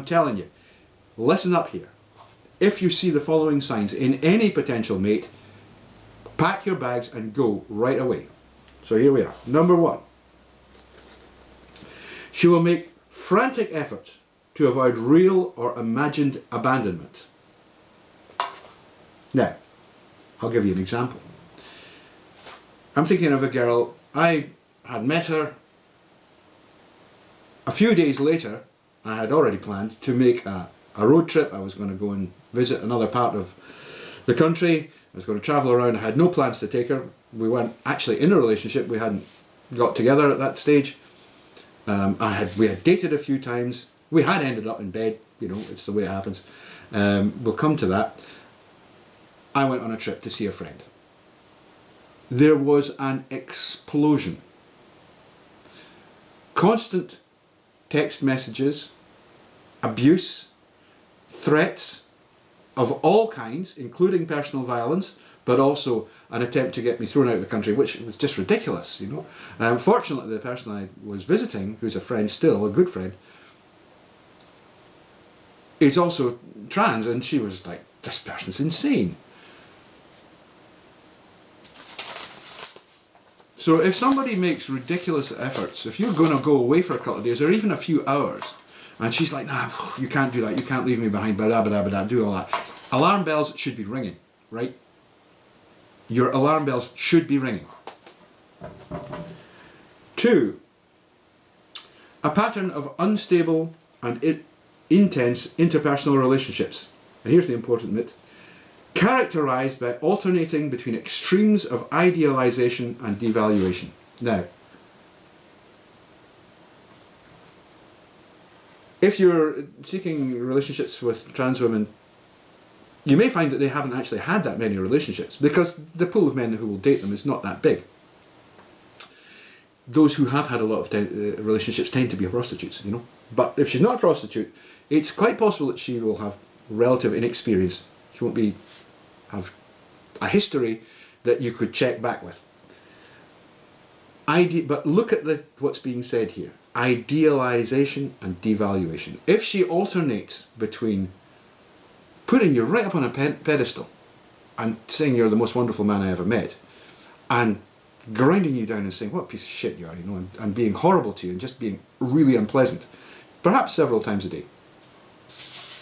telling you, listen up here. If you see the following signs in any potential mate, pack your bags and go right away. So here we are. Number 1. She will make frantic efforts to avoid real or imagined abandonment. Now, I'll give you an example. I'm thinking of a girl, I had met her. A few days later, I had already planned to make a road trip. I was going to go and visit another part of the country. I was going to travel around. I had no plans to take her. We weren't actually in a relationship. We hadn't got together at that stage. We had dated a few times. We had ended up in bed. You know, it's the way it happens. We'll come to that. I went on a trip to see a friend. There was an explosion. Constant text messages, abuse, threats of all kinds, including personal violence, but also an attempt to get me thrown out of the country, which was just ridiculous, you know. Fortunately, the person I was visiting, who's a friend still, a good friend, is also trans, and she was like, this person's insane. So if somebody makes ridiculous efforts, if you're going to go away for a couple of days or even a few hours, and she's like, nah, you can't do that, you can't leave me behind, blah, blah, blah, blah, do all that. Alarm bells should be ringing, right? Your alarm bells should be ringing. 2, a pattern of unstable and intense interpersonal relationships. And here's the important bit. Characterised by alternating between extremes of idealisation and devaluation. Now, if you're seeking relationships with trans women, you may find that they haven't actually had that many relationships because the pool of men who will date them is not that big. Those who have had a lot of relationships tend to be prostitutes, you know. But if she's not a prostitute, it's quite possible that she will have relative inexperience. She won't have a history that you could check back with. But look at what's being said here. Idealization and devaluation. If she alternates between putting you right up on a pedestal and saying you're the most wonderful man I ever met, and grinding you down and saying what a piece of shit you are, you know, and being horrible to you and just being really unpleasant, perhaps several times a day,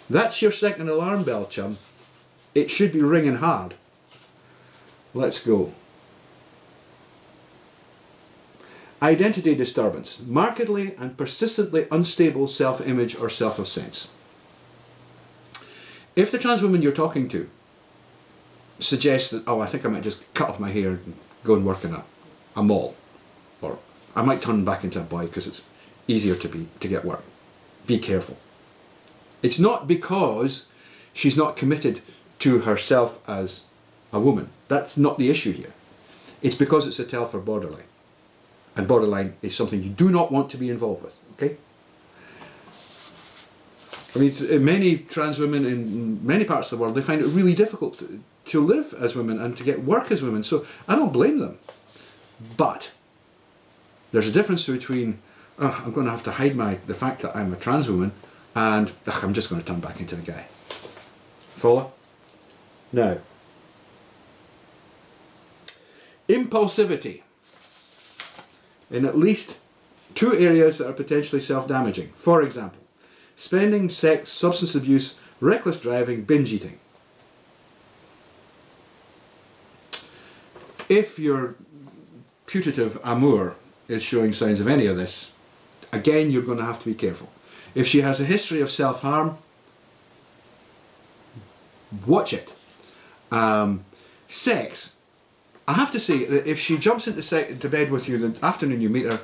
that's your second alarm bell, chum. It should be ringing hard. Let's go. Identity disturbance. Markedly and persistently unstable self-image or self-sense. If the trans woman you're talking to suggests that, oh, I think I might just cut off my hair and go and work in a mall, or I might turn back into a boy because it's easier to get work. Be careful. It's not because she's not committed to herself as a woman. That's not the issue here. It's because it's a tell for borderline. And borderline is something you do not want to be involved with, okay? I mean, many trans women in many parts of the world, they find it really difficult to live as women and to get work as women, so I don't blame them. But there's a difference between, I'm going to have to hide the fact that I'm a trans woman, and I'm just going to turn back into a guy. Follow? Now, impulsivity in at least 2 areas that are potentially self-damaging. For example, spending, sex, substance abuse, reckless driving, binge eating. If your putative amour is showing signs of any of this, again, you're going to have to be careful. If she has a history of self-harm, watch it. Sex, I have to say that if she jumps into bed with you the afternoon you meet her,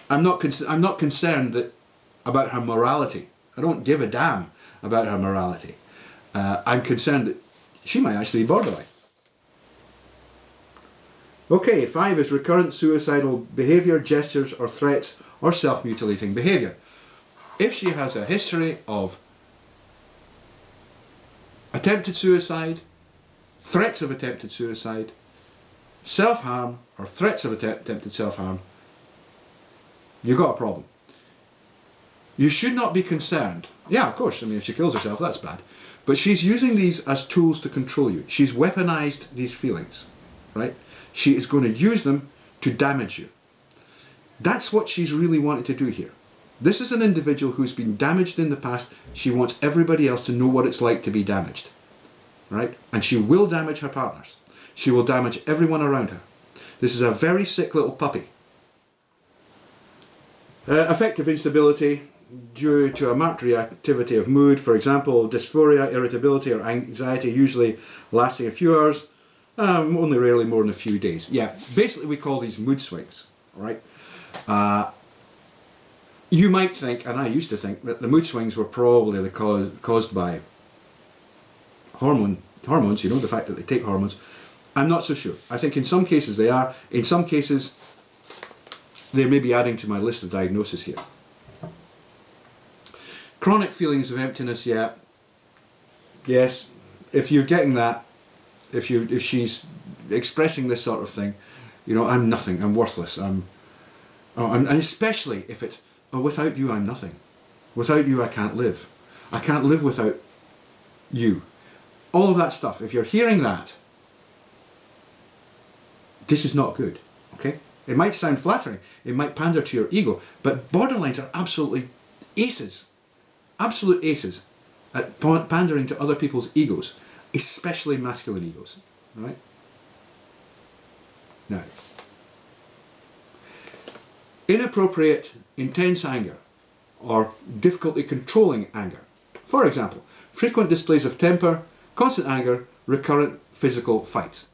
I'm not concerned about her morality. I don't give a damn about her morality. I'm concerned that she might actually be borderline. Okay, 5 is recurrent suicidal behaviour, gestures or threats or self-mutilating behaviour. If she has a history of attempted suicide, threats of attempted suicide, self-harm or threats of attempted self-harm, You've got a problem. You should not be concerned. Yeah, of course, I mean, if she kills herself, that's bad. But she's using these as tools to control you. She's weaponized these feelings, right? She is going to use them to damage you. That's what she's really wanting to do here. This is an individual who's been damaged in the past. She wants everybody else to know what it's like to be damaged, right? And she will damage her partners. She will damage everyone around her. This is a very sick little puppy. Affective instability due to a marked reactivity of mood, for example, dysphoria, irritability or anxiety, usually lasting a few hours, only rarely more than a few days. Yeah, basically we call these mood swings, right? You might think, and I used to think, that the mood swings were probably caused by hormones, you know, the fact that they take hormones. I'm not so sure. I think in some cases they are. In some cases, they may be adding to my list of diagnoses here. Chronic feelings of emptiness, yeah. Yes, if you're getting that, if she's expressing this sort of thing, you know, I'm nothing, I'm worthless, and especially if it's, oh, without you I'm nothing. Without you I can't live. I can't live without you. All of that stuff, if you're hearing that, this is not good, okay? It might sound flattering, it might pander to your ego, but borderlines are absolutely aces, absolute aces at pandering to other people's egos, especially masculine egos, right? Now, inappropriate, intense anger or difficulty controlling anger. For example, frequent displays of temper, constant anger, recurrent physical fights.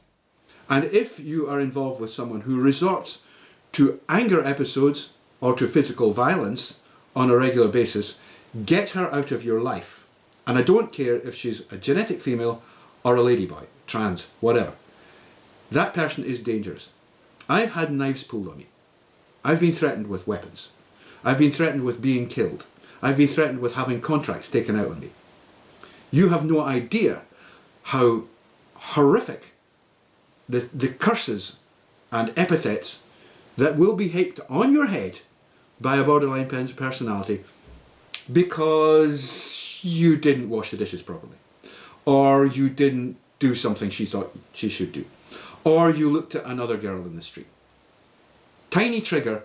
And if you are involved with someone who resorts to anger episodes or to physical violence on a regular basis, get her out of your life. And I don't care if she's a genetic female or a ladyboy, trans, whatever. That person is dangerous. I've had knives pulled on me. I've been threatened with weapons. I've been threatened with being killed. I've been threatened with having contracts taken out on me. You have no idea how horrific the curses and epithets that will be heaped on your head by a borderline personality because you didn't wash the dishes properly, or you didn't do something she thought she should do, or you looked at another girl in the street. Tiny trigger,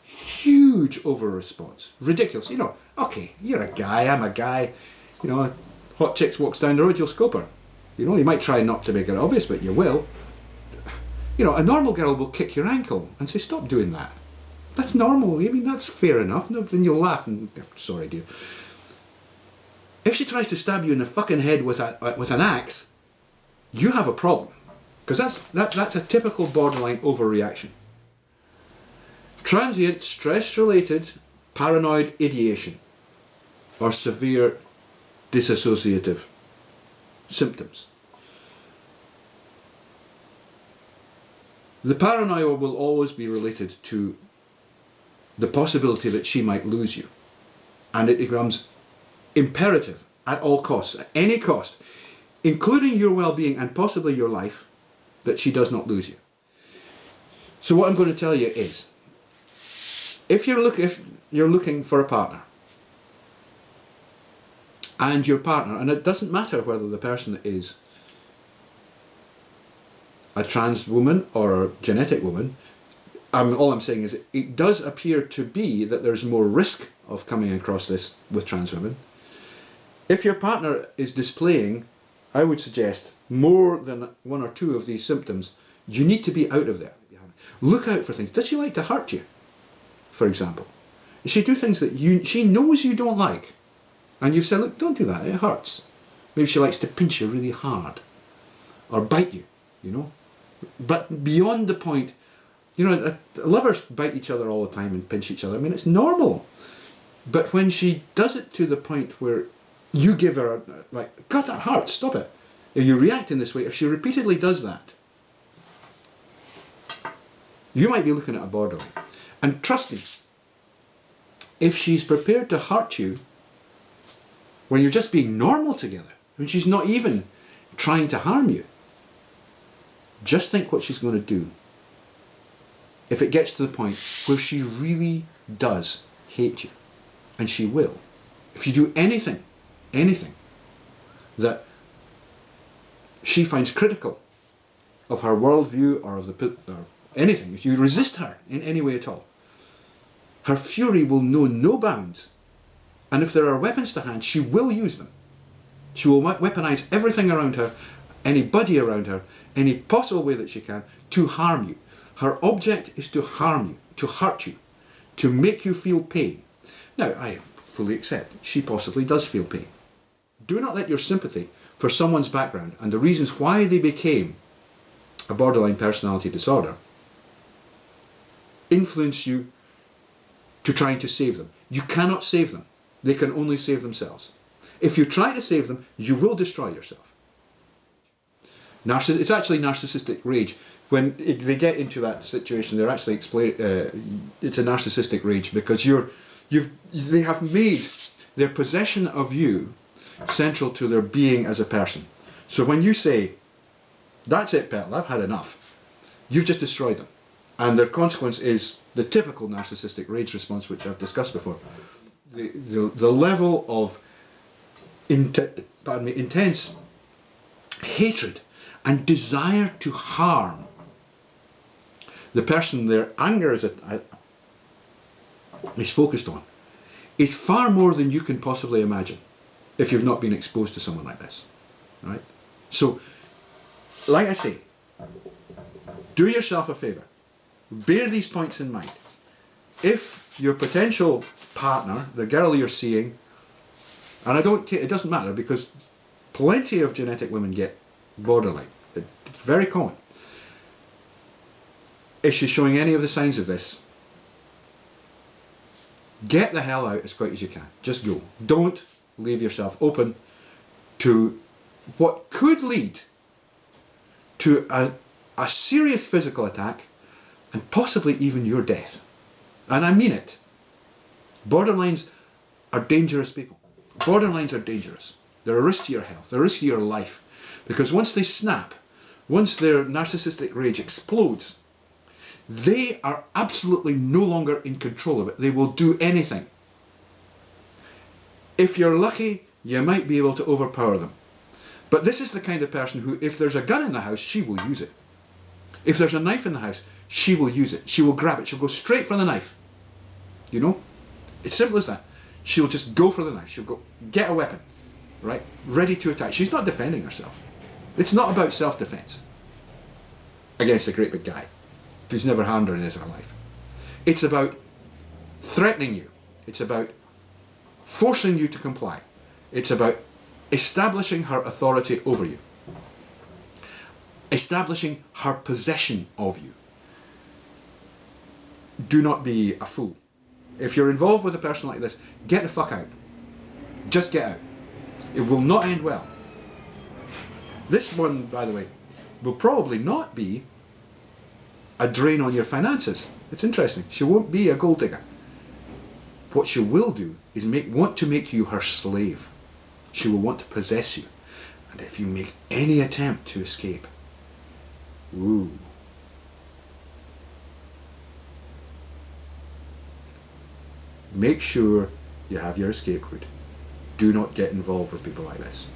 huge over response. Ridiculous. You know, okay, you're a guy, I'm a guy. You know, hot chicks walks down the road, you'll scope her. You know, you might try not to make it obvious, but you will. You know, a normal girl will kick your ankle and say, stop doing that. That's normal. I mean, that's fair enough. No, then you'll laugh and, sorry dear. If she tries to stab you in the fucking head with an axe, you have a problem. Because that's a typical borderline overreaction. Transient stress-related paranoid ideation or severe dissociative symptoms. The paranoia will always be related to the possibility that she might lose you, and it becomes imperative at all costs, at any cost, including your well-being and possibly your life, that she does not lose you. So what I'm going to tell you is, if you're looking for a partner, and your partner, and it doesn't matter whether the person is a trans woman or a genetic woman, all I'm saying is it does appear to be that there's more risk of coming across this with trans women. If your partner is displaying, I would suggest, more than one or two of these symptoms, you need to be out of there. Look out for things. Does she like to hurt you, for example? Does she do things that she knows you don't like? And you've said, look, don't do that, it hurts. Maybe she likes to pinch you really hard. Or bite you, you know. But beyond the point, you know, lovers bite each other all the time and pinch each other. I mean, it's normal. But when she does it to the point where you give her, like, God, that hurts, stop it. If you react in this way, if she repeatedly does that, you might be looking at a borderline. And trust me, if she's prepared to hurt you when you're just being normal together, when she's not even trying to harm you, just think what she's going to do if it gets to the point where she really does hate you, and she will, if you do anything that she finds critical of her worldview or of or anything, if you resist her in any way at all, her fury will know no bounds. And if there are weapons to hand, she will use them. She will weaponize everything around her, anybody around her, any possible way that she can, to harm you. Her object is to harm you, to hurt you, to make you feel pain. Now, I fully accept she possibly does feel pain. Do not let your sympathy for someone's background and the reasons why they became a borderline personality disorder influence you to trying to save them. You cannot save them. They can only save themselves. If you try to save them, you will destroy yourself. It's actually narcissistic rage. When they get into that situation, they're actually it's a narcissistic rage because they have made their possession of you central to their being as a person. So when you say, "That's it, Petal, I've had enough," you've just destroyed them. And their consequence is the typical narcissistic rage response, which I've discussed before. The level of intense hatred and desire to harm the person their anger is focused on is far more than you can possibly imagine if you've not been exposed to someone like this, right? So, like I say, do yourself a favour. Bear these points in mind. If your potential partner, the girl you're seeing, and it doesn't matter because plenty of genetic women get borderline. It's very common. If she's showing any of the signs of this, get the hell out as quick as you can. Just go. Don't leave yourself open to what could lead to a serious physical attack and possibly even your death. And I mean it. Borderlines are dangerous people. Borderlines are dangerous. They're a risk to your health. They're a risk to your life. Because once they snap, once their narcissistic rage explodes, they are absolutely no longer in control of it. They will do anything. If you're lucky, you might be able to overpower them. But this is the kind of person who, if there's a gun in the house, she will use it. If there's a knife in the house, she will use it. She will grab it. She'll go straight for the knife. You know? It's simple as that. She'll just go for the knife. She'll go get a weapon, right? Ready to attack. She's not defending herself. It's not about self-defense against a great big guy who's never harmed her in his or her life. It's about threatening you. It's about forcing you to comply. It's about establishing her authority over you. Establishing her possession of you. Do not be a fool. If you're involved with a person like this, get the fuck out. Just get out. It will not end well. This one, by the way, will probably not be a drain on your finances. It's interesting. She won't be a gold digger. What she will do is want to make you her slave. She will want to possess you. And if you make any attempt to escape, ooh. Make sure you have your escape route. Do not get involved with people like this.